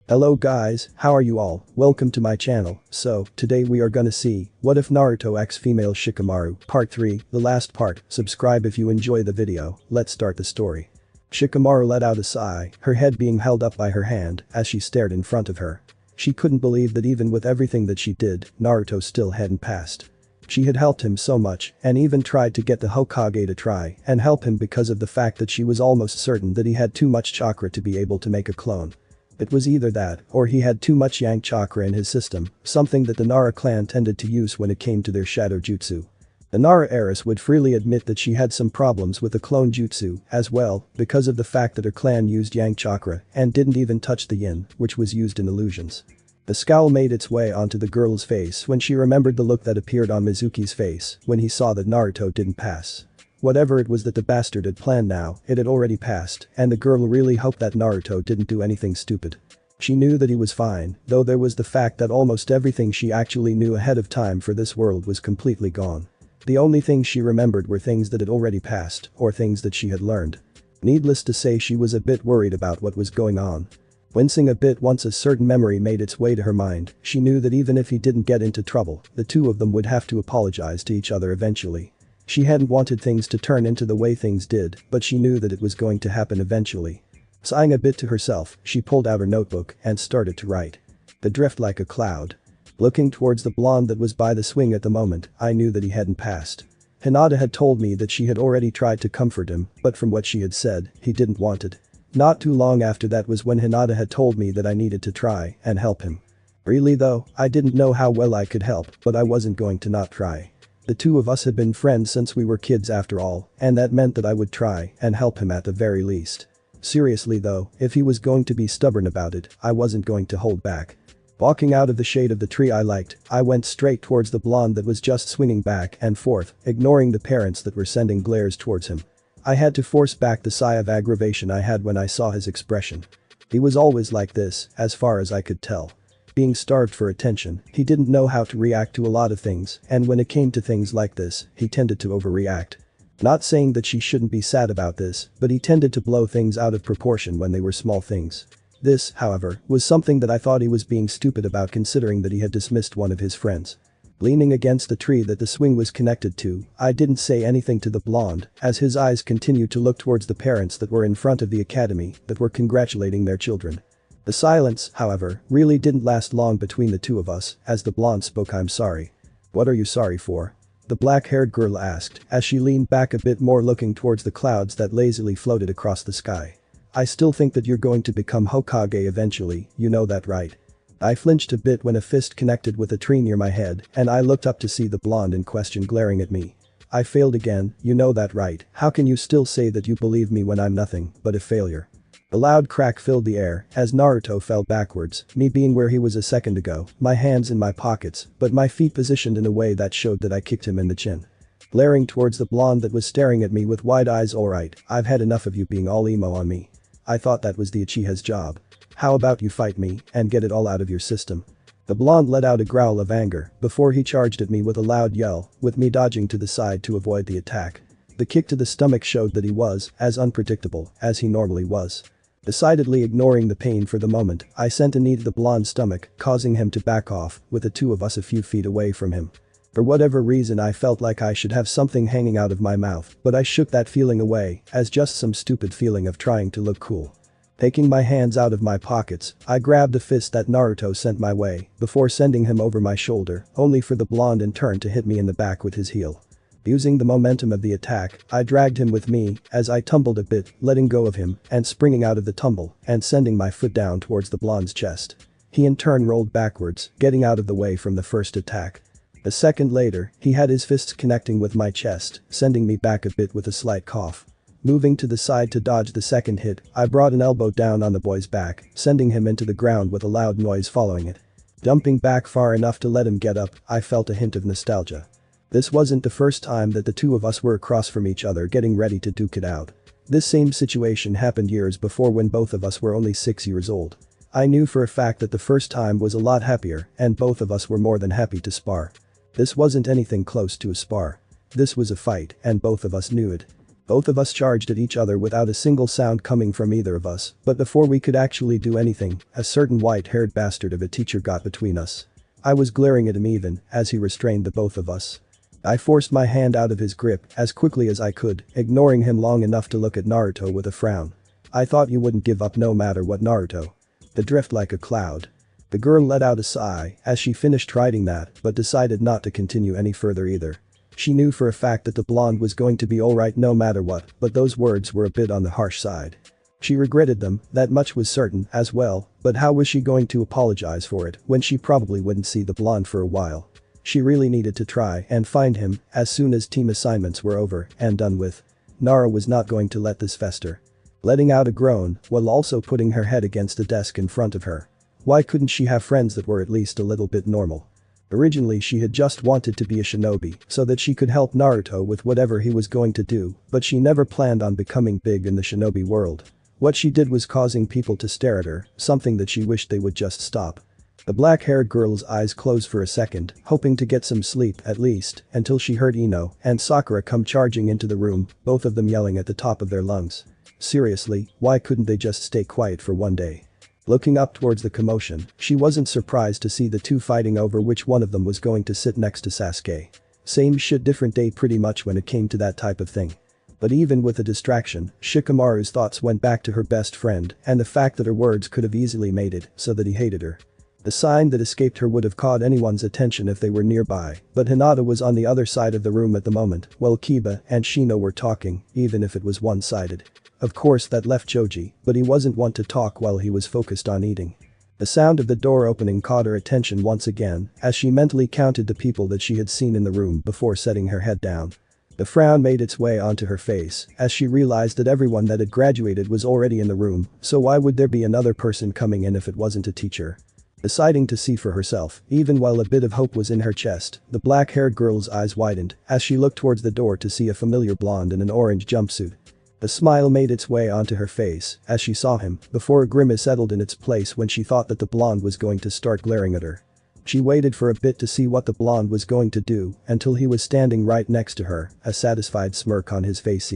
Hello guys, how are you all? Welcome to my channel. So, today we are gonna see, what if Naruto x female Shikamaru, part 3, the last part. Subscribe if you enjoy the video, let's start the story. Shikamaru let out a sigh, her head being held up by her hand, as she stared in front of her. She couldn't believe that even with everything that she did, Naruto still hadn't passed. She had helped him so much, and even tried to get the Hokage to try and help him because of the fact that she was almost certain that he had too much chakra to be able to make a clone. It was either that, or he had too much yang chakra in his system, something that the Nara clan tended to use when it came to their shadow jutsu. The Nara heiress would freely admit that she had some problems with the clone jutsu, as well, because of the fact that her clan used yang chakra and didn't even touch the yin, which was used in illusions. The scowl made its way onto the girl's face when she remembered the look that appeared on Mizuki's face when he saw that Naruto didn't pass. Whatever it was that the bastard had planned now, it had already passed, and the girl really hoped that Naruto didn't do anything stupid. She knew that he was fine, though there was the fact that almost everything she actually knew ahead of time for this world was completely gone. The only things she remembered were things that had already passed, or things that she had learned. Needless to say, she was a bit worried about what was going on. Wincing a bit once a certain memory made its way to her mind, she knew that even if he didn't get into trouble, the two of them would have to apologize to each other eventually. She hadn't wanted things to turn into the way things did, but she knew that it was going to happen eventually. Sighing a bit to herself, she pulled out her notebook and started to write. The drift like a cloud. Looking towards the blonde that was by the swing at the moment, I knew that he hadn't passed. Hinata had told me that she had already tried to comfort him, but from what she had said, he didn't want it. Not too long after that was when Hinata had told me that I needed to try and help him. Really though, I didn't know how well I could help, but I wasn't going to not try. The two of us had been friends since we were kids after all, and that meant that I would try and help him at the very least. Seriously though, if he was going to be stubborn about it, I wasn't going to hold back. Walking out of the shade of the tree I liked, I went straight towards the blonde that was just swinging back and forth, ignoring the parents that were sending glares towards him. I had to force back the sigh of aggravation I had when I saw his expression. He was always like this, as far as I could tell. Being starved for attention, he didn't know how to react to a lot of things, and when it came to things like this, he tended to overreact. Not saying that she shouldn't be sad about this, but he tended to blow things out of proportion when they were small things. This, however, was something that I thought he was being stupid about considering that he had dismissed one of his friends. Leaning against the tree that the swing was connected to, I didn't say anything to the blonde, as his eyes continued to look towards the parents that were in front of the academy that were congratulating their children. The silence, however, really didn't last long between the two of us, as the blonde spoke. "I'm sorry." "What are you sorry for?" the black-haired girl asked, as she leaned back a bit more looking towards the clouds that lazily floated across the sky. "I still think that you're going to become Hokage eventually, you know that, right?" I flinched a bit when a fist connected with a tree near my head, and I looked up to see the blonde in question glaring at me. "I failed again, you know that, right? How can you still say that you believe me when I'm nothing but a failure?" A loud crack filled the air as Naruto fell backwards, me being where he was a second ago, my hands in my pockets, but my feet positioned in a way that showed that I kicked him in the chin. Glaring towards the blonde that was staring at me with wide eyes. "Alright, I've had enough of you being all emo on me. I thought that was the Uchiha's job. How about you fight me and get it all out of your system?" The blonde let out a growl of anger before he charged at me with a loud yell, with me dodging to the side to avoid the attack. The kick to the stomach showed that he was as unpredictable as he normally was. Decidedly ignoring the pain for the moment, I sent a knee to the blonde's stomach, causing him to back off, with the two of us a few feet away from him. For whatever reason I felt like I should have something hanging out of my mouth, but I shook that feeling away as just some stupid feeling of trying to look cool. Taking my hands out of my pockets, I grabbed a fist that Naruto sent my way, before sending him over my shoulder, only for the blonde in turn to hit me in the back with his heel. Using the momentum of the attack, I dragged him with me as I tumbled a bit, letting go of him and springing out of the tumble and sending my foot down towards the blonde's chest. He in turn rolled backwards, getting out of the way from the first attack. A second later, he had his fists connecting with my chest, sending me back a bit with a slight cough. Moving to the side to dodge the second hit, I brought an elbow down on the boy's back, sending him into the ground with a loud noise following it. Jumping back far enough to let him get up, I felt a hint of nostalgia. This wasn't the first time that the two of us were across from each other getting ready to duke it out. This same situation happened years before when both of us were only 6 years old. I knew for a fact that the first time was a lot happier and both of us were more than happy to spar. This wasn't anything close to a spar. This was a fight and both of us knew it. Both of us charged at each other without a single sound coming from either of us, but before we could actually do anything, a certain white-haired bastard of a teacher got between us. I was glaring at him even as he restrained the both of us. I forced my hand out of his grip as quickly as I could, ignoring him long enough to look at Naruto with a frown. I thought you wouldn't give up no matter what, Naruto. The drift like a cloud. The girl let out a sigh as she finished writing that but decided not to continue any further either. She knew for a fact that the blonde was going to be alright no matter what, but those words were a bit on the harsh side. She regretted them, that much was certain as well, but how was she going to apologize for it when she probably wouldn't see the blonde for a while? She really needed to try and find him as soon as team assignments were over and done with. Nara was not going to let this fester. Letting out a groan while also putting her head against the desk in front of her. Why couldn't she have friends that were at least a little bit normal? Originally she had just wanted to be a shinobi so that she could help Naruto with whatever he was going to do, but she never planned on becoming big in the shinobi world. What she did was causing people to stare at her, something that she wished they would just stop. The black-haired girl's eyes closed for a second, hoping to get some sleep at least, until she heard Ino and Sakura come charging into the room, both of them yelling at the top of their lungs. Seriously, why couldn't they just stay quiet for one day? Looking up towards the commotion, she wasn't surprised to see the two fighting over which one of them was going to sit next to Sasuke. Same shit different day pretty much when it came to that type of thing. But even with the distraction, Shikamaru's thoughts went back to her best friend and the fact that her words could have easily made it so that he hated her. The sign that escaped her would have caught anyone's attention if they were nearby, but Hinata was on the other side of the room at the moment while Kiba and Shino were talking, even if it was one-sided. Of course that left Choji, but he wasn't one to talk while he was focused on eating. The sound of the door opening caught her attention once again as she mentally counted the people that she had seen in the room before setting her head down. The frown made its way onto her face as she realized that everyone that had graduated was already in the room, so why would there be another person coming in if it wasn't a teacher? Deciding to see for herself, even while a bit of hope was in her chest, the black-haired girl's eyes widened as she looked towards the door to see a familiar blonde in an orange jumpsuit. A smile made its way onto her face as she saw him before a grimace settled in its place when she thought that the blonde was going to start glaring at her. She waited for a bit to see what the blonde was going to do until he was standing right next to her, a satisfied smirk on his face.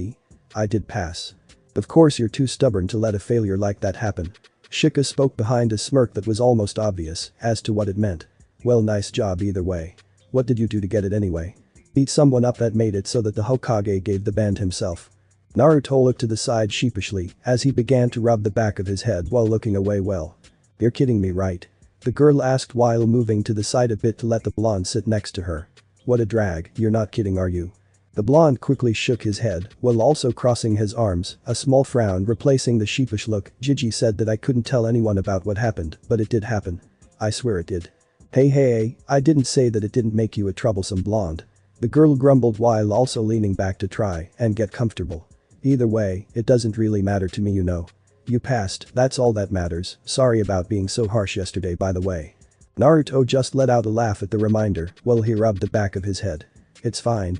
I did pass. Of course you're too stubborn to let a failure like that happen. Shika spoke behind a smirk that was almost obvious as to what it meant. Well, nice job either way. What did you do to get it anyway? Beat someone up that made it so that the Hokage gave the band himself. Naruto looked to the side sheepishly as he began to rub the back of his head while looking away. Well. You're kidding me, right? The girl asked while moving to the side a bit to let the blonde sit next to her. What a drag, you're not kidding, are you? The blonde quickly shook his head while also crossing his arms, a small frown replacing the sheepish look. Gigi said that I couldn't tell anyone about what happened, but it did happen. I swear it did. Hey, I didn't say that it didn't make you a troublesome blonde. The girl grumbled while also leaning back to try and get comfortable. Either way, it doesn't really matter to me, you know. You passed, that's all that matters. Sorry about being so harsh yesterday, by the way. Naruto just let out a laugh at the reminder while he rubbed the back of his head. It's fine.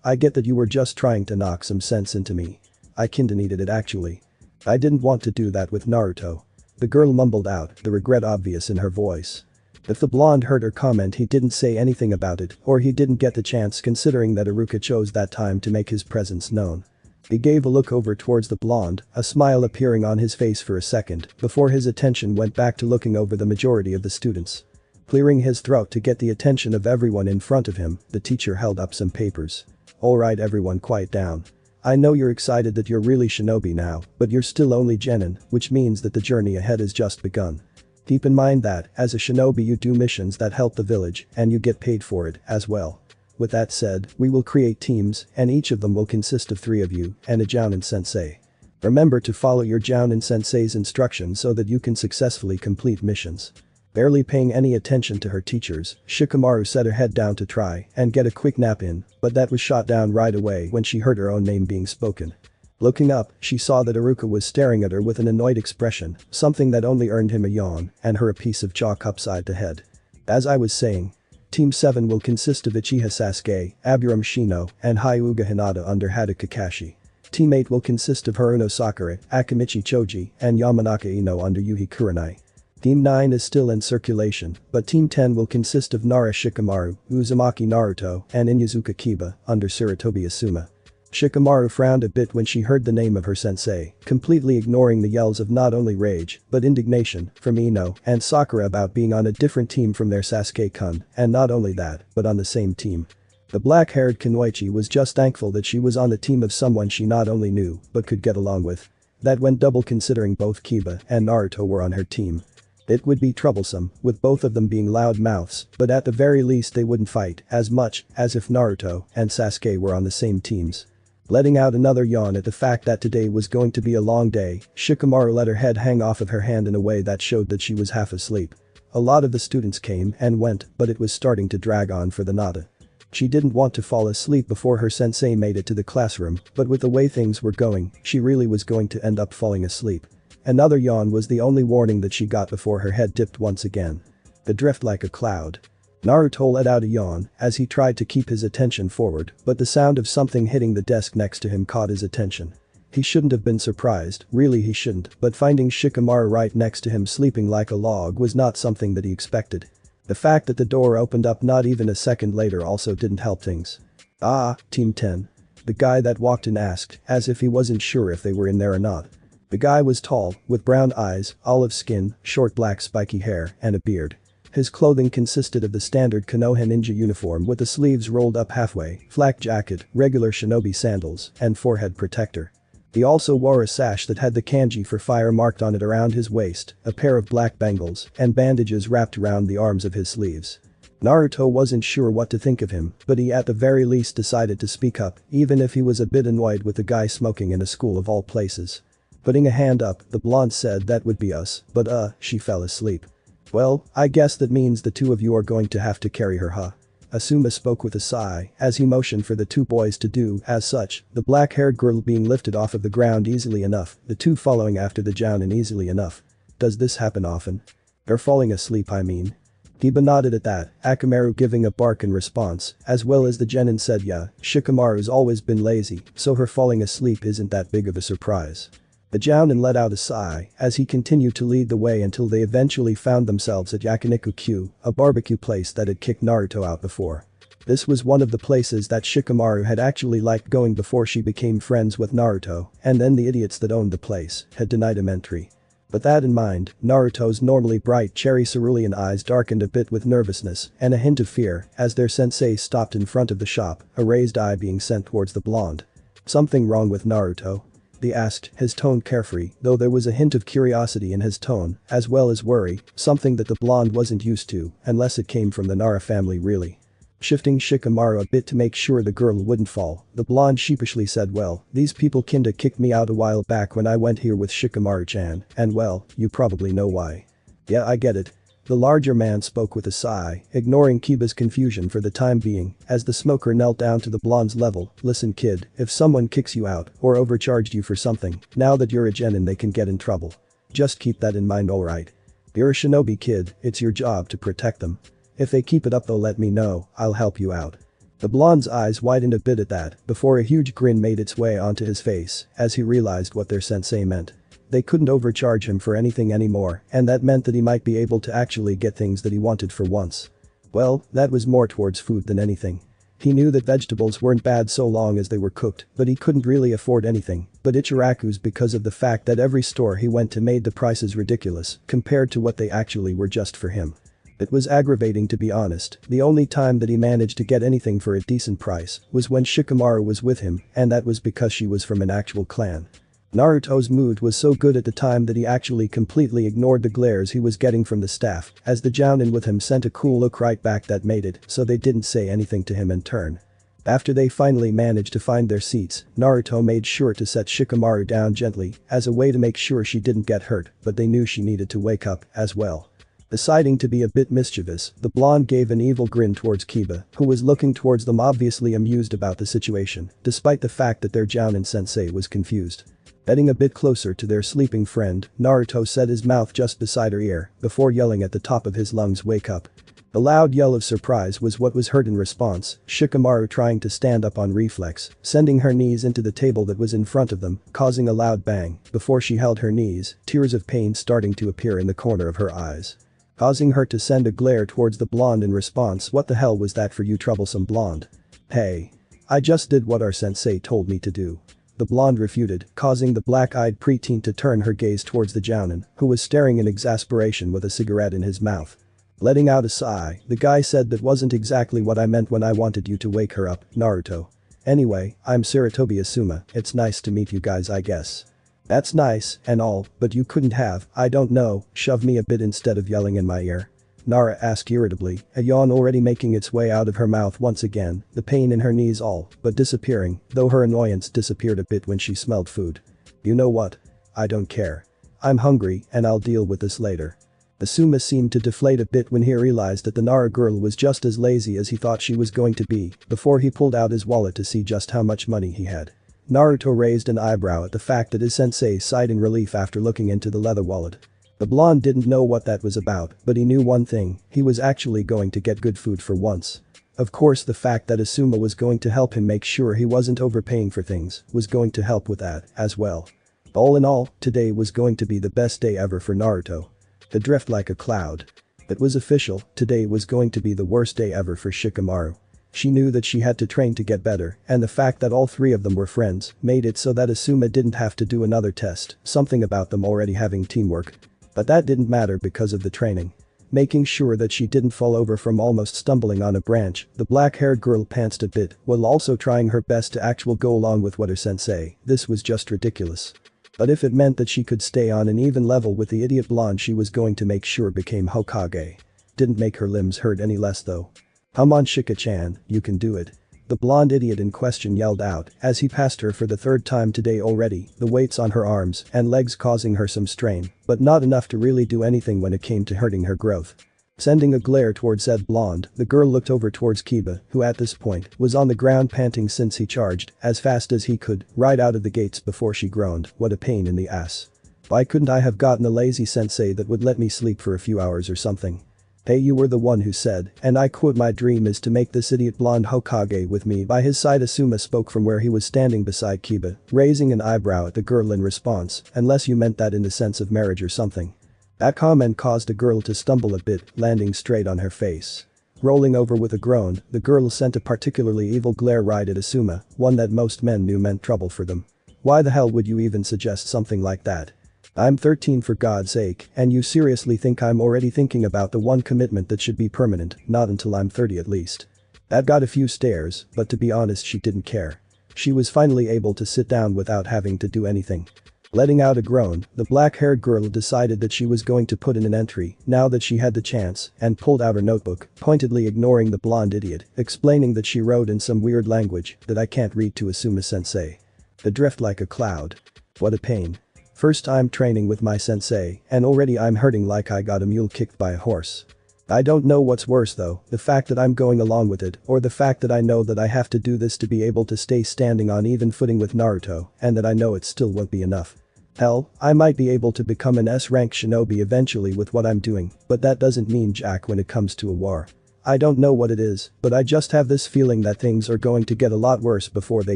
I get that you were just trying to knock some sense into me. I kinda needed it actually. I didn't want to do that with Naruto. The girl mumbled out, the regret obvious in her voice. If the blonde heard her comment, he didn't say anything about it, or he didn't get the chance considering that Iruka chose that time to make his presence known. He gave a look over towards the blonde, a smile appearing on his face for a second before his attention went back to looking over the majority of the students. Clearing his throat to get the attention of everyone in front of him, the teacher held up some papers. Alright everyone, quiet down. I know you're excited that you're really shinobi now, but you're still only genin, which means that the journey ahead has just begun. Keep in mind that, as a shinobi, you do missions that help the village and you get paid for it as well. With that said, we will create teams and each of them will consist of 3 of you and a Jounin sensei. Remember to follow your Jounin sensei's instructions so that you can successfully complete missions. Barely paying any attention to her teachers, Shikamaru set her head down to try and get a quick nap in, but that was shot down right away when she heard her own name being spoken. Looking up, she saw that Iruka was staring at her with an annoyed expression, something that only earned him a yawn and her a piece of chalk upside the head. As I was saying, Team 7 will consist of Uchiha Sasuke, Aburame Shino, and Hyuga Hinata under Hada Kakashi. Team 8 will consist of Haruno Sakura, Akamichi Choji, and Yamanaka Ino under Yuhi Kurenai. Team 9 is still in circulation, but Team 10 will consist of Nara Shikamaru, Uzumaki Naruto, and Inyazuka Kiba under Sarutobi Asuma. Shikamaru frowned a bit when she heard the name of her sensei, completely ignoring the yells of not only rage, but indignation from Ino and Sakura about being on a different team from their Sasuke-kun, and not only that, but on the same team. The black-haired Kunoichi was just thankful that she was on the team of someone she not only knew, but could get along with. That went double considering both Kiba and Naruto were on her team. It would be troublesome, with both of them being loud mouths, but at the very least they wouldn't fight as much as if Naruto and Sasuke were on the same teams. Letting out another yawn at the fact that today was going to be a long day, Shikamaru let her head hang off of her hand in a way that showed that she was half asleep. A lot of the students came and went, but it was starting to drag on for the Nada. She didn't want to fall asleep before her sensei made it to the classroom, but with the way things were going, she really was going to end up falling asleep. Another yawn was the only warning that she got before her head dipped once again. The drift like a cloud. Naruto let out a yawn as he tried to keep his attention forward, but the sound of something hitting the desk next to him caught his attention. He shouldn't have been surprised, really he shouldn't, but finding Shikamaru right next to him sleeping like a log was not something that he expected. The fact that the door opened up not even a second later also didn't help things. "Ah, Team 10. The guy that walked in asked, as if he wasn't sure if they were in there or not. The guy was tall, with brown eyes, olive skin, short black spiky hair, and a beard. His clothing consisted of the standard Konoha ninja uniform with the sleeves rolled up halfway, flak jacket, regular shinobi sandals, and forehead protector. He also wore a sash that had the kanji for fire marked on it around his waist, a pair of black bangles, and bandages wrapped around the arms of his sleeves. Naruto wasn't sure what to think of him, but he at the very least decided to speak up, even if he was a bit annoyed with the guy smoking in a school of all places. Putting a hand up, the blonde said that would be us, but she fell asleep. "Well, I guess that means the two of you are going to have to carry her, huh?" Asuma spoke with a sigh as he motioned for the two boys to do as such, the black-haired girl being lifted off of the ground easily enough, the two following after the jounin easily enough. "Does this happen often? They're falling asleep I mean." Kiba nodded at that, Akamaru giving a bark in response, as well as the genin said yeah, Shikamaru's always been lazy, so her falling asleep isn't that big of a surprise. The jounin let out a sigh as he continued to lead the way until they eventually found themselves at Yakiniku-Q, a barbecue place that had kicked Naruto out before. This was one of the places that Shikamaru had actually liked going before she became friends with Naruto, and then the idiots that owned the place had denied him entry. With that in mind, Naruto's normally bright cherry cerulean eyes darkened a bit with nervousness and a hint of fear as their sensei stopped in front of the shop, a raised eye being sent towards the blonde. "Something wrong with Naruto?" he asked, his tone carefree, though there was a hint of curiosity in his tone, as well as worry, something that the blonde wasn't used to, unless it came from the Nara family really. Shifting Shikamaru a bit to make sure the girl wouldn't fall, the blonde sheepishly said well, these people kinda kicked me out a while back when I went here with Shikamaru-chan, and well, you probably know why. "Yeah I get it." The larger man spoke with a sigh, ignoring Kiba's confusion for the time being, as the smoker knelt down to the blonde's level. "Listen kid, if someone kicks you out or overcharged you for something, now that you're a genin they can get in trouble. Just keep that in mind alright? You're a shinobi kid, it's your job to protect them. If they keep it up though let me know, I'll help you out." The blonde's eyes widened a bit at that before a huge grin made its way onto his face as he realized what their sensei meant. They couldn't overcharge him for anything anymore, and that meant that he might be able to actually get things that he wanted for once. Well, that was more towards food than anything. He knew that vegetables weren't bad so long as they were cooked, but he couldn't really afford anything but Ichiraku's because of the fact that every store he went to made the prices ridiculous compared to what they actually were just for him. It was aggravating to be honest, the only time that he managed to get anything for a decent price was when Shikamaru was with him, and that was because she was from an actual clan. Naruto's mood was so good at the time that he actually completely ignored the glares he was getting from the staff, as the jounin with him sent a cool look right back that made it so they didn't say anything to him in turn. After they finally managed to find their seats, Naruto made sure to set Shikamaru down gently as a way to make sure she didn't get hurt, but they knew she needed to wake up as well. Deciding to be a bit mischievous, the blonde gave an evil grin towards Kiba, who was looking towards them obviously amused about the situation, despite the fact that their jounin sensei was confused. Heading a bit closer to their sleeping friend, Naruto set his mouth just beside her ear before yelling at the top of his lungs, "Wake up." A loud yell of surprise was what was heard in response, Shikamaru trying to stand up on reflex, sending her knees into the table that was in front of them, causing a loud bang before she held her knees, tears of pain starting to appear in the corner of her eyes. Causing her to send a glare towards the blonde in response. "What the hell was that for you troublesome blonde? Hey. I just did what our sensei told me to do. The blonde refuted, causing the black-eyed preteen to turn her gaze towards the jounin, who was staring in exasperation with a cigarette in his mouth. Letting out a sigh, the guy said that wasn't exactly what I meant when I wanted you to wake her up, Naruto. Anyway, I'm Saratobi Asuma, it's nice to meet you guys I guess. That's nice and all, but you couldn't have, I don't know, shove me a bit instead of yelling in my ear. Nara asked irritably, a yawn already making its way out of her mouth once again, the pain in her knees all but disappearing, though her annoyance disappeared a bit when she smelled food. You know what? I don't care. I'm hungry and I'll deal with this later. Asuma seemed to deflate a bit when he realized that the Nara girl was just as lazy as he thought she was going to be before he pulled out his wallet to see just how much money he had. Naruto raised an eyebrow at the fact that his sensei sighed in relief after looking into the leather wallet. The blonde didn't know what that was about, but he knew one thing, he was actually going to get good food for once. Of course the fact that Asuma was going to help him make sure he wasn't overpaying for things was going to help with that as well. All in all, today was going to be the best day ever for Naruto. The drift like a cloud. It was official, today was going to be the worst day ever for Shikamaru. She knew that she had to train to get better, and the fact that all three of them were friends made it so that Asuma didn't have to do another test, something about them already having teamwork. But that didn't matter because of the training. Making sure that she didn't fall over from almost stumbling on a branch, the black-haired girl pantsed a bit while also trying her best to actually go along with what her sensei, this was just ridiculous. But if it meant that she could stay on an even level with the idiot blonde she was going to make sure became Hokage. Didn't make her limbs hurt any less though. Come on Shika-chan, you can do it. The blonde idiot in question yelled out as he passed her for the third time today already, the weights on her arms and legs causing her some strain, but not enough to really do anything when it came to hurting her growth. Sending a glare towards said blonde, the girl looked over towards Kiba, who at this point was on the ground panting since he charged as fast as he could right out of the gates before she groaned, what a pain in the ass. Why couldn't I have gotten a lazy sensei that would let me sleep for a few hours or something? Hey, you were the one who said, and I quote, my dream is to make this idiot blonde Hokage with me by his side. Asuma spoke from where he was standing beside Kiba, raising an eyebrow at the girl in response, unless you meant that in the sense of marriage or something. That comment caused the girl to stumble a bit, landing straight on her face. Rolling over with a groan, the girl sent a particularly evil glare right at Asuma, one that most men knew meant trouble for them. Why the hell would you even suggest something like that? I'm 13 for God's sake, and you seriously think I'm already thinking about the one commitment that should be permanent, not until I'm 30 at least. That got a few stares, but to be honest she didn't care. She was finally able to sit down without having to do anything. Letting out a groan, the black-haired girl decided that she was going to put in an entry now that she had the chance and pulled out her notebook, pointedly ignoring the blonde idiot, explaining that she wrote in some weird language that I can't read to Asuma-sensei. The drift like a cloud. What a pain. First time training with my sensei, and already I'm hurting like I got a mule kicked by a horse. I don't know what's worse though, the fact that I'm going along with it, or the fact that I know that I have to do this to be able to stay standing on even footing with Naruto, and that I know it still won't be enough. Hell, I might be able to become an S-rank shinobi eventually with what I'm doing, but that doesn't mean jack when it comes to a war. I don't know what it is, but I just have this feeling that things are going to get a lot worse before they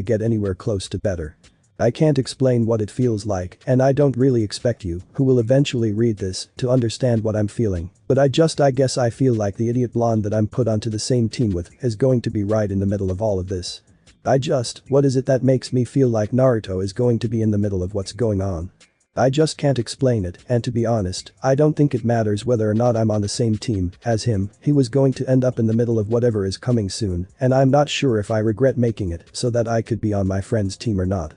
get anywhere close to better. I can't explain what it feels like, and I don't really expect you, who will eventually read this, to understand what I'm feeling, but I guess I feel like the idiot blonde that I'm put onto the same team with is going to be right in the middle of all of this. What is it that makes me feel like Naruto is going to be in the middle of what's going on? I just can't explain it, and to be honest, I don't think it matters whether or not I'm on the same team as him, he was going to end up in the middle of whatever is coming soon, and I'm not sure if I regret making it so that I could be on my friend's team or not.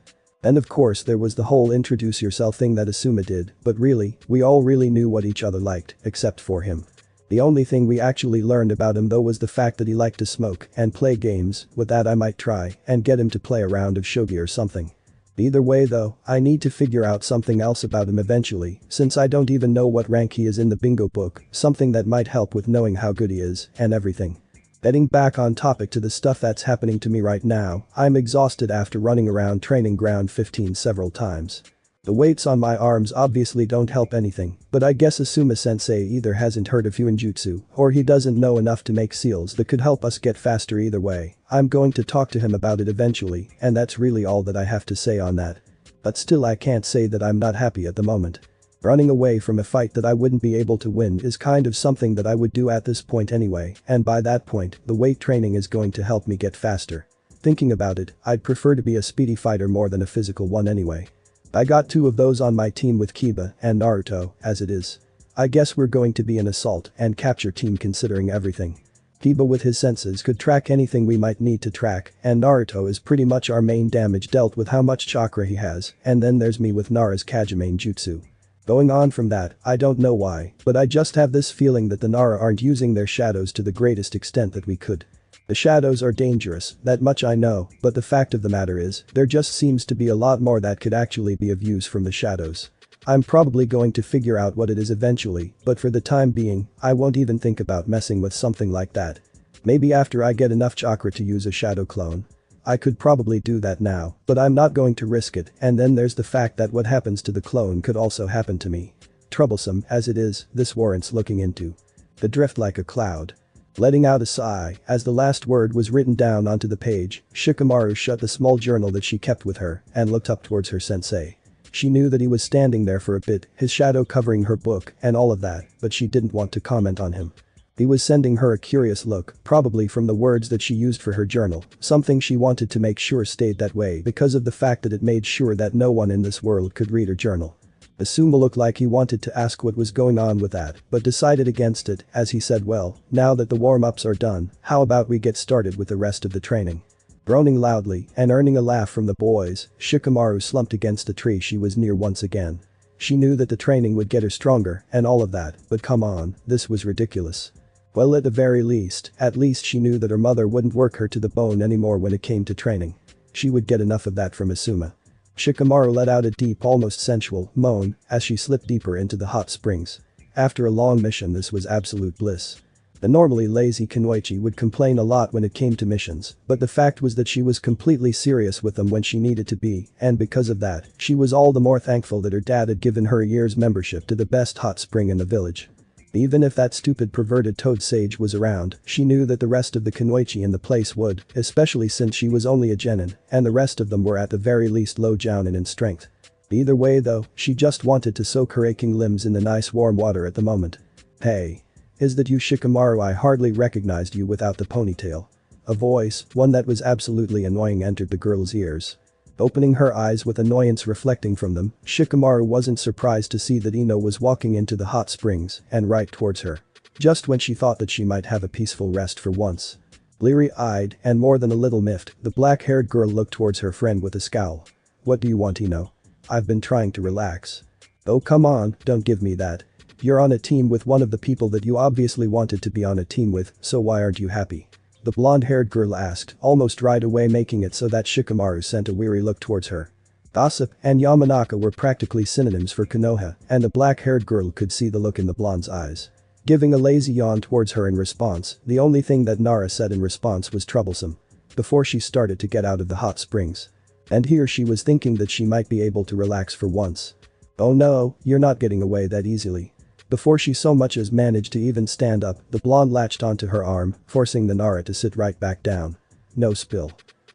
And of course there was the whole introduce yourself thing that Asuma did, but really, we all really knew what each other liked, except for him. The only thing we actually learned about him though was the fact that he liked to smoke and play games. With that I might try and get him to play a round of shogi or something. Either way though, I need to figure out something else about him eventually, since I don't even know what rank he is in the bingo book, something that might help with knowing how good he is and everything. Getting back on topic to the stuff that's happening to me right now, I'm exhausted after running around training ground 15 several times. The weights on my arms obviously don't help anything, but I guess Asuma-sensei either hasn't heard of Fuinjutsu or he doesn't know enough to make seals that could help us get faster. Either way, I'm going to talk to him about it eventually, and that's really all that I have to say on that. But still I can't say that I'm not happy at the moment. Running away from a fight that I wouldn't be able to win is kind of something that I would do at this point anyway, and by that point, the weight training is going to help me get faster. Thinking about it, I'd prefer to be a speedy fighter more than a physical one anyway. I got 2 of those on my team with Kiba and Naruto, as it is. I guess we're going to be an assault and capture team considering everything. Kiba with his senses could track anything we might need to track, and Naruto is pretty much our main damage dealt with how much chakra he has, and then there's me with Nara's Kajimane Jutsu. Going on from that, I don't know why, but I just have this feeling that the Nara aren't using their shadows to the greatest extent that we could. The shadows are dangerous, that much I know, but the fact of the matter is, there just seems to be a lot more that could actually be of use from the shadows. I'm probably going to figure out what it is eventually, but for the time being, I won't even think about messing with something like that. Maybe after I get enough chakra to use a shadow clone. I could probably do that now, but I'm not going to risk it, and then there's the fact that what happens to the clone could also happen to me. Troublesome as it is, this warrants looking into. The drift like a cloud. Letting out a sigh, as the last word was written down onto the page, Shikamaru shut the small journal that she kept with her and looked up towards her sensei. She knew that he was standing there for a bit, his shadow covering her book and all of that, but she didn't want to comment on him. He was sending her a curious look, probably from the words that she used for her journal, something she wanted to make sure stayed that way because of the fact that it made sure that no one in this world could read her journal. Asuma looked like he wanted to ask what was going on with that, but decided against it as he said, well, now that the warm-ups are done, how about we get started with the rest of the training? Groaning loudly and earning a laugh from the boys, Shikamaru slumped against a tree she was near once again. She knew that the training would get her stronger and all of that, but come on, this was ridiculous. Well, at the very least, at least she knew that her mother wouldn't work her to the bone anymore when it came to training. She would get enough of that from Asuma. Shikamaru let out a deep, almost sensual moan as she slipped deeper into the hot springs. After a long mission, this was absolute bliss. The normally lazy Kunoichi would complain a lot when it came to missions, but the fact was that she was completely serious with them when she needed to be, and because of that, she was all the more thankful that her dad had given her a year's membership to the best hot spring in the village. Even if that stupid perverted toad sage was around, she knew that the rest of the Kunoichi in the place would, especially since she was only a genin, and the rest of them were at the very least low jounin in strength. Either way though, she just wanted to soak her aching limbs in the nice warm water at the moment. Hey. Is that you, Shikamaru? I hardly recognized you without the ponytail. A voice, one that was absolutely annoying, entered the girl's ears. Opening her eyes with annoyance reflecting from them, Shikamaru wasn't surprised to see that Ino was walking into the hot springs and right towards her. Just when she thought that she might have a peaceful rest for once. Bleary-eyed and more than a little miffed, the black-haired girl looked towards her friend with a scowl. What do you want, Ino? I've been trying to relax. Oh come on, don't give me that. You're on a team with one of the people that you obviously wanted to be on a team with, so why aren't you happy? The blonde-haired girl asked, almost right away making it so that Shikamaru sent a weary look towards her. Gossip and Yamanaka were practically synonyms for Konoha, and the black-haired girl could see the look in the blonde's eyes. Giving a lazy yawn towards her in response, the only thing that Nara said in response was troublesome. Before she started to get out of the hot springs. And here she was thinking that she might be able to relax for once. Oh no, you're not getting away that easily. Before she so much as managed to even stand up, the blonde latched onto her arm, forcing the Nara to sit right back down. No spill.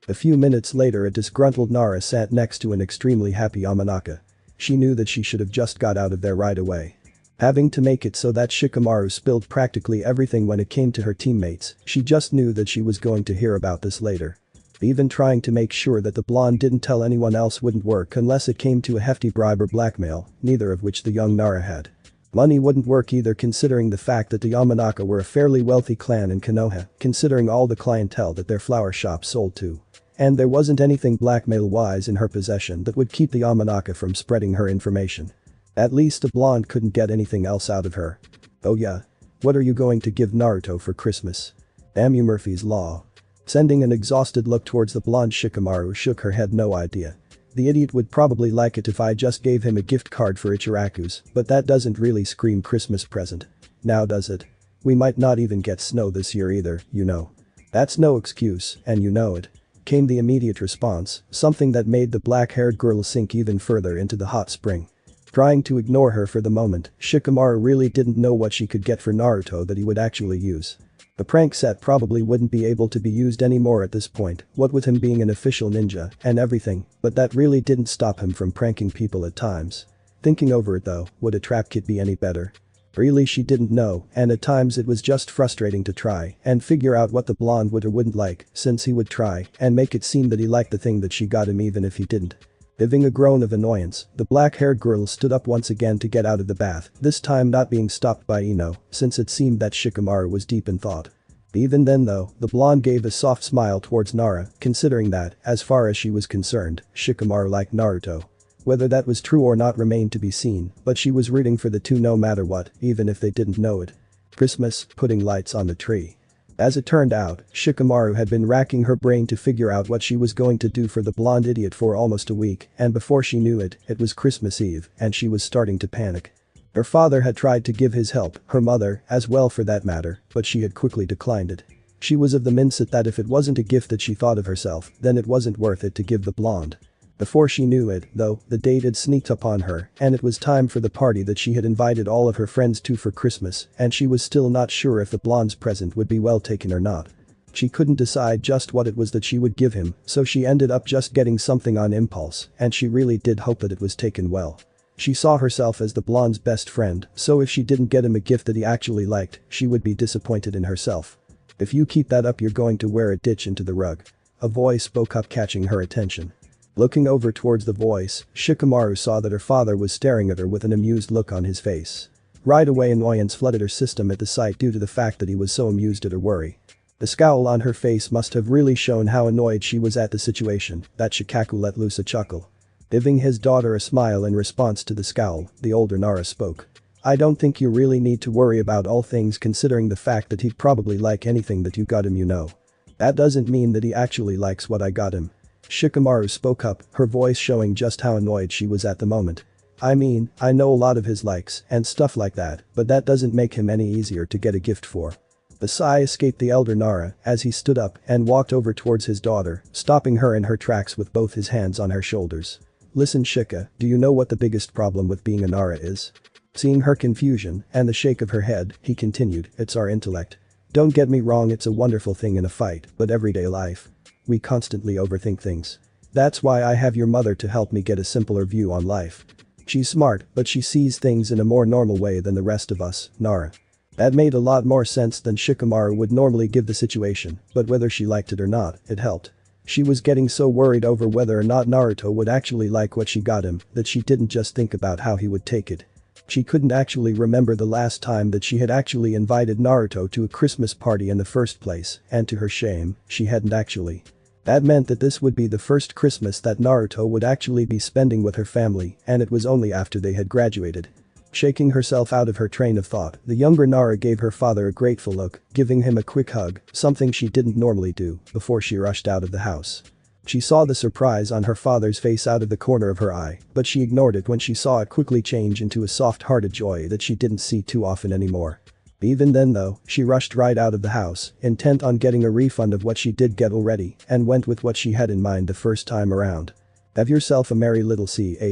A few minutes later, a disgruntled Nara sat next to an extremely happy Yamanaka. She knew that she should have just got out of there right away. Having to make it so that Shikamaru spilled practically everything when it came to her teammates, she just knew that she was going to hear about this later. Even trying to make sure that the blonde didn't tell anyone else wouldn't work unless it came to a hefty bribe or blackmail, neither of which the young Nara had. Money wouldn't work either, considering the fact that the Yamanaka were a fairly wealthy clan in Konoha, considering all the clientele that their flower shop sold to. And there wasn't anything blackmail-wise in her possession that would keep the Yamanaka from spreading her information. At least the blonde couldn't get anything else out of her. Oh yeah. What are you going to give Naruto for Christmas? Damn you, Murphy's Law. Sending an exhausted look towards the blonde, Shikamaru shook her head. No idea. The idiot would probably like it if I just gave him a gift card for Ichiraku's, but that doesn't really scream Christmas present. Now does it? We might not even get snow this year either, you know. That's no excuse, and you know it. Came the immediate response, something that made the black-haired girl sink even further into the hot spring. Trying to ignore her for the moment, Shikamaru really didn't know what she could get for Naruto that he would actually use. The prank set probably wouldn't be able to be used anymore at this point, what with him being an official ninja and everything, but that really didn't stop him from pranking people at times. Thinking over it though, would a trap kit be any better? Really she didn't know, and at times it was just frustrating to try and figure out what the blonde would or wouldn't like, since he would try and make it seem that he liked the thing that she got him even if he didn't. Giving a groan of annoyance, the black-haired girl stood up once again to get out of the bath, this time not being stopped by Ino, since it seemed that Shikamaru was deep in thought. Even then though, the blonde gave a soft smile towards Nara, considering that, as far as she was concerned, Shikamaru liked Naruto. Whether that was true or not remained to be seen, but she was rooting for the two no matter what, even if they didn't know it. Christmas, putting lights on the tree. As it turned out, Shikamaru had been racking her brain to figure out what she was going to do for the blonde idiot for almost a week, and before she knew it, it was Christmas Eve, and she was starting to panic. Her father had tried to give his help, her mother, as well for that matter, but she had quickly declined it. She was of the mindset that if it wasn't a gift that she thought of herself, then it wasn't worth it to give the blonde. Before she knew it, though, the date had sneaked up on her, and it was time for the party that she had invited all of her friends to for Christmas, and she was still not sure if the blonde's present would be well taken or not. She couldn't decide just what it was that she would give him, so she ended up just getting something on impulse, and she really did hope that it was taken well. She saw herself as the blonde's best friend, so if she didn't get him a gift that he actually liked, she would be disappointed in herself. "If you keep that up you're going to wear a ditch into the rug." A voice spoke up, catching her attention. Looking over towards the voice, Shikamaru saw that her father was staring at her with an amused look on his face. Right away annoyance flooded her system at the sight due to the fact that he was so amused at her worry. The scowl on her face must have really shown how annoyed she was at the situation, that Shikaku let loose a chuckle. Giving his daughter a smile in response to the scowl, the older Nara spoke. "I don't think you really need to worry about all things considering the fact that he'd probably like anything that you got him, you know. That doesn't mean that he actually likes what I got him." Shikamaru spoke up, her voice showing just how annoyed she was at the moment. "I mean, I know a lot of his likes and stuff like that, but that doesn't make him any easier to get a gift for." The sigh escaped the elder Nara as he stood up and walked over towards his daughter, stopping her in her tracks with both his hands on her shoulders. "Listen Shika, do you know what the biggest problem with being a Nara is?" Seeing her confusion and the shake of her head, he continued, "It's our intellect. Don't get me wrong, it's a wonderful thing in a fight, but everyday life. We constantly overthink things. That's why I have your mother to help me get a simpler view on life. She's smart, but she sees things in a more normal way than the rest of us, Nara." That made a lot more sense than Shikamaru would normally give the situation, but whether she liked it or not, it helped. She was getting so worried over whether or not Naruto would actually like what she got him that she didn't just think about how he would take it. She couldn't actually remember the last time that she had actually invited Naruto to a Christmas party in the first place, and to her shame, she hadn't actually. That meant that this would be the first Christmas that Naruto would actually be spending with her family, and it was only after they had graduated. Shaking herself out of her train of thought, the younger Nara gave her father a grateful look, giving him a quick hug, something she didn't normally do, before she rushed out of the house. She saw the surprise on her father's face out of the corner of her eye, but she ignored it when she saw it quickly change into a soft-hearted joy that she didn't see too often anymore. Even then though, she rushed right out of the house, intent on getting a refund of what she did get already, and went with what she had in mind the first time around. "Have yourself a merry little Christmas."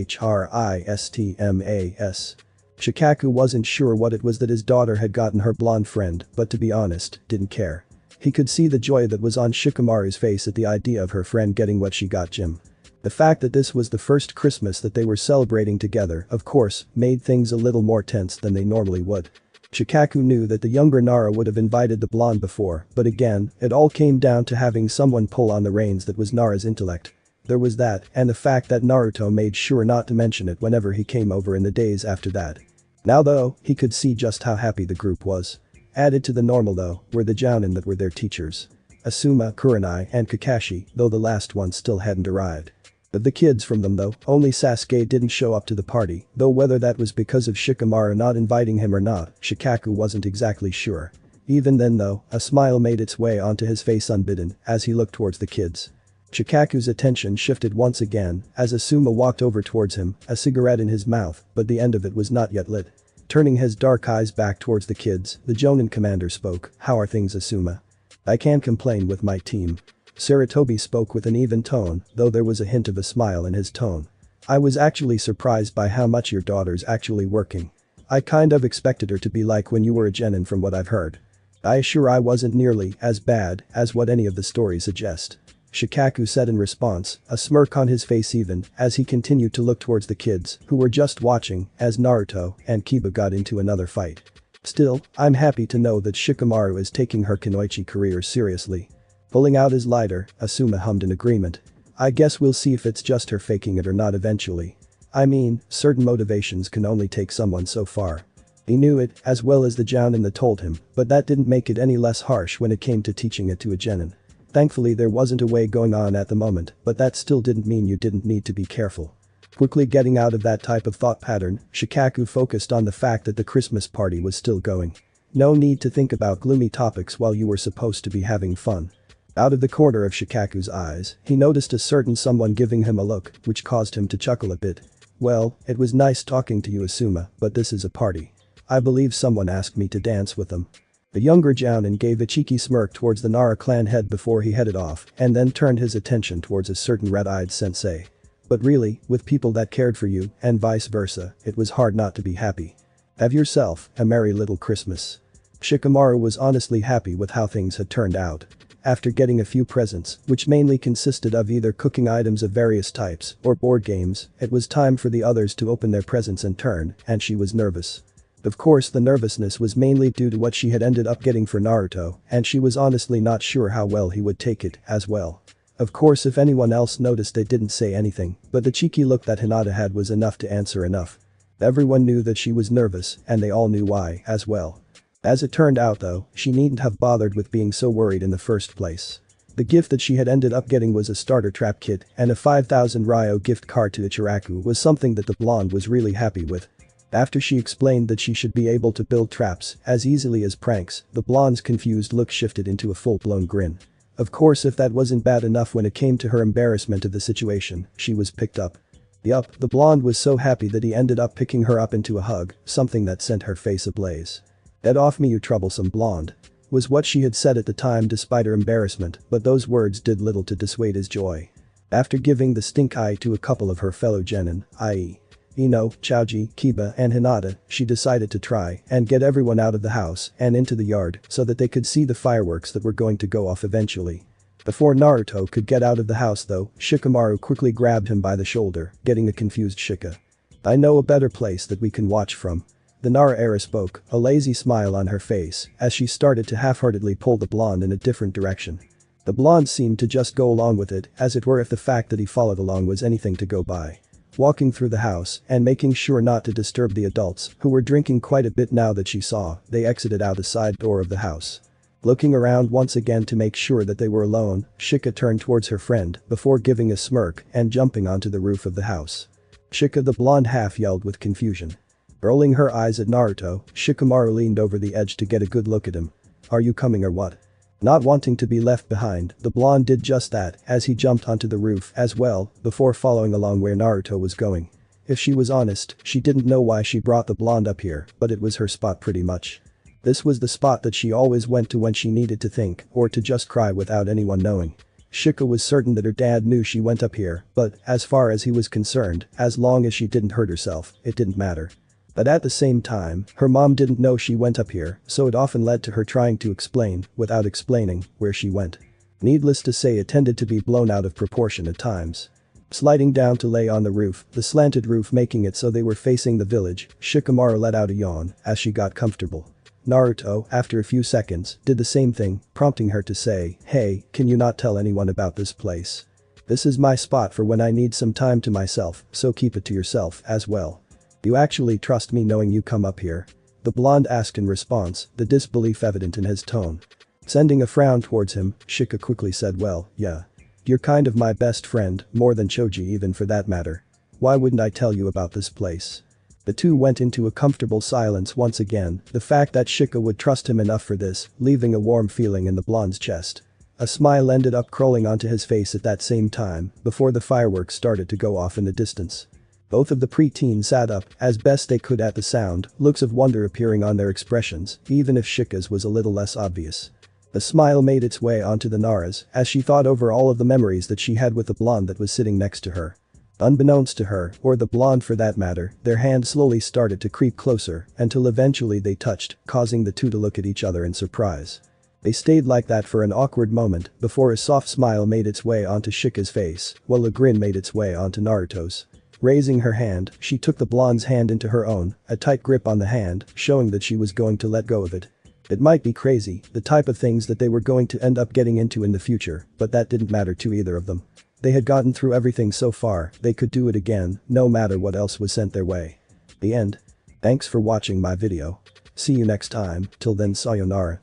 Shikaku wasn't sure what it was that his daughter had gotten her blonde friend, but to be honest, didn't care. He could see the joy that was on Shikamaru's face at the idea of her friend getting what she got Jim. The fact that this was the first Christmas that they were celebrating together, of course, made things a little more tense than they normally would. Shikaku knew that the younger Nara would have invited the blonde before, but again, it all came down to having someone pull on the reins that was Nara's intellect. There was that, and the fact that Naruto made sure not to mention it whenever he came over in the days after that. Now though, he could see just how happy the group was. Added to the normal though, were the jounin that were their teachers. Asuma, Kurenai, and Kakashi, though the last one still hadn't arrived. Of the kids from them though, only Sasuke didn't show up to the party, though whether that was because of Shikamaru not inviting him or not, Shikaku wasn't exactly sure. Even then though, a smile made its way onto his face unbidden as he looked towards the kids. Shikaku's attention shifted once again as Asuma walked over towards him, a cigarette in his mouth, but the end of it was not yet lit. Turning his dark eyes back towards the kids, the Jonin commander spoke, "How are things, Asuma?" "I can't complain with my team." Sarutobi spoke with an even tone, though there was a hint of a smile in his tone. "I was actually surprised by how much your daughter's actually working. I kind of expected her to be like when you were a genin from what I've heard. I assure I wasn't nearly as bad as what any of the stories suggest." Shikaku said in response, a smirk on his face even as he continued to look towards the kids who were just watching as Naruto and Kiba got into another fight. Still, I'm happy to know that Shikamaru is taking her kunoichi career seriously. Pulling out his lighter, Asuma hummed in agreement. I guess we'll see if it's just her faking it or not eventually. I mean, certain motivations can only take someone so far. He knew it, as well as the jounin that told him, but that didn't make it any less harsh when it came to teaching it to a genin. Thankfully there wasn't a way going on at the moment, but that still didn't mean you didn't need to be careful. Quickly getting out of that type of thought pattern, Shikaku focused on the fact that the Christmas party was still going. No need to think about gloomy topics while you were supposed to be having fun. Out of the corner of Shikaku's eyes, he noticed a certain someone giving him a look, which caused him to chuckle a bit. Well, it was nice talking to you Asuma, but this is a party. I believe someone asked me to dance with them. The younger jounin gave a cheeky smirk towards the Nara clan head before he headed off and then turned his attention towards a certain red-eyed sensei. But really, with people that cared for you and vice versa, it was hard not to be happy. Have yourself a merry little Christmas. Shikamaru was honestly happy with how things had turned out. After getting a few presents, which mainly consisted of either cooking items of various types or board games, it was time for the others to open their presents in turn, and she was nervous. Of course the nervousness was mainly due to what she had ended up getting for Naruto, and she was honestly not sure how well he would take it as well. Of course if anyone else noticed they didn't say anything, but the cheeky look that Hinata had was enough to answer enough. Everyone knew that she was nervous and they all knew why as well. As it turned out though, she needn't have bothered with being so worried in the first place. The gift that she had ended up getting was a starter trap kit and a 5,000 Ryo gift card to Ichiraku was something that the blonde was really happy with. After she explained that she should be able to build traps as easily as pranks, the blonde's confused look shifted into a full-blown grin. Of course if that wasn't bad enough when it came to her embarrassment of the situation, she was picked up. Yup, the blonde was so happy that he ended up picking her up into a hug, something that sent her face ablaze. "Get off me you troublesome blonde," was what she had said at the time despite her embarrassment, but those words did little to dissuade his joy. After giving the stink eye to a couple of her fellow genin, i.e. Ino, Chaoji, Kiba and Hinata, she decided to try and get everyone out of the house and into the yard so that they could see the fireworks that were going to go off eventually. Before Naruto could get out of the house though, Shikamaru quickly grabbed him by the shoulder, getting a confused Shika. "I know a better place that we can watch from." The Nara era spoke, a lazy smile on her face, as she started to half-heartedly pull the blonde in a different direction. The blonde seemed to just go along with it, as it were if the fact that he followed along was anything to go by. Walking through the house and making sure not to disturb the adults, who were drinking quite a bit now that she saw, they exited out the side door of the house. Looking around once again to make sure that they were alone, Shika turned towards her friend before giving a smirk and jumping onto the roof of the house. Shika the blonde half yelled with confusion. Rolling her eyes at Naruto, Shikamaru leaned over the edge to get a good look at him. "Are you coming or what?" Not wanting to be left behind, the blonde did just that as he jumped onto the roof as well before following along where Naruto was going. If she was honest, she didn't know why she brought the blonde up here, but it was her spot pretty much. This was the spot that she always went to when she needed to think or to just cry without anyone knowing. Shika was certain that her dad knew she went up here, but as far as he was concerned, as long as she didn't hurt herself, it didn't matter. But at the same time, her mom didn't know she went up here, so it often led to her trying to explain, without explaining, where she went. Needless to say it tended to be blown out of proportion at times. Sliding down to lay on the roof, the slanted roof making it so they were facing the village, Shikamaru let out a yawn as she got comfortable. Naruto, after a few seconds, did the same thing, prompting her to say, "Hey, can you not tell anyone about this place? This is my spot for when I need some time to myself, so keep it to yourself as well. You actually trust me knowing you come up here?" The blonde asked in response, the disbelief evident in his tone. Sending a frown towards him, Shika quickly said, "Well, yeah. You're kind of my best friend, more than Choji even for that matter. Why wouldn't I tell you about this place?" The two went into a comfortable silence once again, the fact that Shika would trust him enough for this, leaving a warm feeling in the blonde's chest. A smile ended up crawling onto his face at that same time, before the fireworks started to go off in the distance. Both of the preteens sat up as best they could at the sound, looks of wonder appearing on their expressions, even if Shika's was a little less obvious. A smile made its way onto the Nara's as she thought over all of the memories that she had with the blonde that was sitting next to her. Unbeknownst to her, or the blonde for that matter, their hands slowly started to creep closer until eventually they touched, causing the two to look at each other in surprise. They stayed like that for an awkward moment before a soft smile made its way onto Shika's face, while a grin made its way onto Naruto's. Raising her hand, she took the blonde's hand into her own, a tight grip on the hand, showing that she was going to let go of it. It might be crazy, the type of things that they were going to end up getting into in the future, but that didn't matter to either of them. They had gotten through everything so far, they could do it again, no matter what else was sent their way. The end. Thanks for watching my video. See you next time, till then sayonara.